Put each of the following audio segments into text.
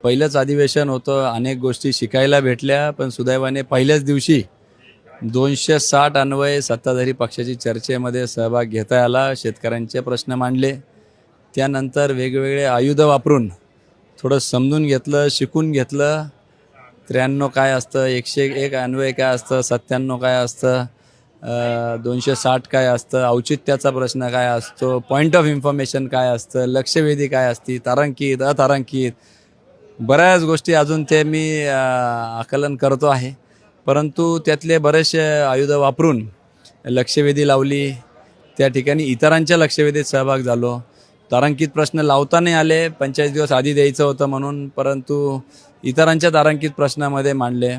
पहिलंच अधिवेशन होतं, अनेक गोष्टी शिकायला भेटल्या, पण सुदैवाने पहिल्याच दिवशी 260 अन्वये सत्ताधारी पक्षाची चर्चेमध्ये सहभाग घेता आला. शेतकऱ्यांचे प्रश्न मांडले. त्यानंतर वेगवेगळे आयुध वापरून थोडं समजून घेतलं, शिकून घेतलं. 93 काय असतं, 101 अन्वय काय असतं, 97 काय असतं, 260 काय असतं, औचित्याचा प्रश्न काय असतो, पॉईंट ऑफ इन्फॉर्मेशन काय असतं, लक्षवेधी काय असते, तारांकित, अतारांकित, बऱ्याच गोष्टी अजून ते मी आकलन करतो आहे. परंतु त्यातले बरेचसे आयुध वापरून लक्षवेधी लावली. त्या ठिकाणी इतरांच्या लक्षवेधीत सहभाग झालो. तारांकित प्रश्न लावता नाही आले, 45 दिवस आधी द्यायचं होतं म्हणून, परंतु इतरांच्या तारांकित प्रश्नामध्ये मांडले.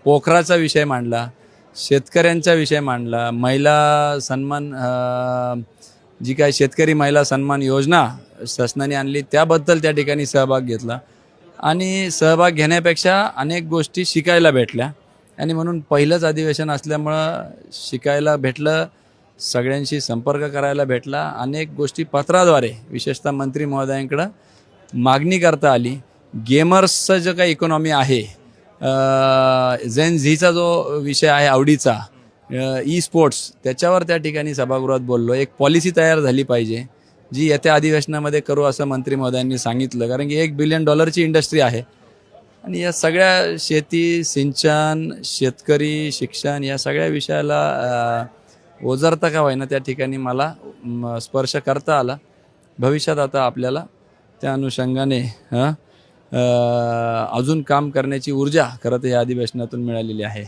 पोखराचा विषय मांडला, शेतकऱ्यांचा विषय मांडला, महिला सन्मान, जी काय शेतकरी महिला सन्मान योजना शासनाने आणली त्याबद्दल त्या ठिकाणी सहभाग घेतला. आणि सहभाग घेण्यापेक्षा अनेक गोष्टी शिकायला भेटल्या. आणि म्हणून पहिलंच अधिवेशन असल्यामुळं शिकायला भेटलं, सगळ्यांशी संपर्क करायला भेटला. अनेक गोष्टी पत्राद्वारे विशेषतः मंत्री महोदयांकडं मागणी करता आली. गेमर्सचं जे काही इकॉनॉमी आहे, झेन झीचा जो विषय आहे आवडीचा, ई स्पोर्ट्स, त्याच्यावर त्या ठिकाणी सभागृहात बोललो. एक पॉलिसी तयार झाली पाहिजे जी येत्या अधिवेशनामध्ये करू असं मंत्री महोदयांनी सांगितलं. कारण की $1 बिलियन इंडस्ट्री आहे आणि या सगळ्या शेती, सिंचन, शेतकरी, शिक्षण या सगळ्या विषयाला ओझरता का होईना त्या ठिकाणी मला स्पर्श करता आला. भविष्यात आता आपल्याला त्या अनुषंगाने अजून काम करण्याची ऊर्जा खरं तर या अधिवेशनातून मिळालेली आहे.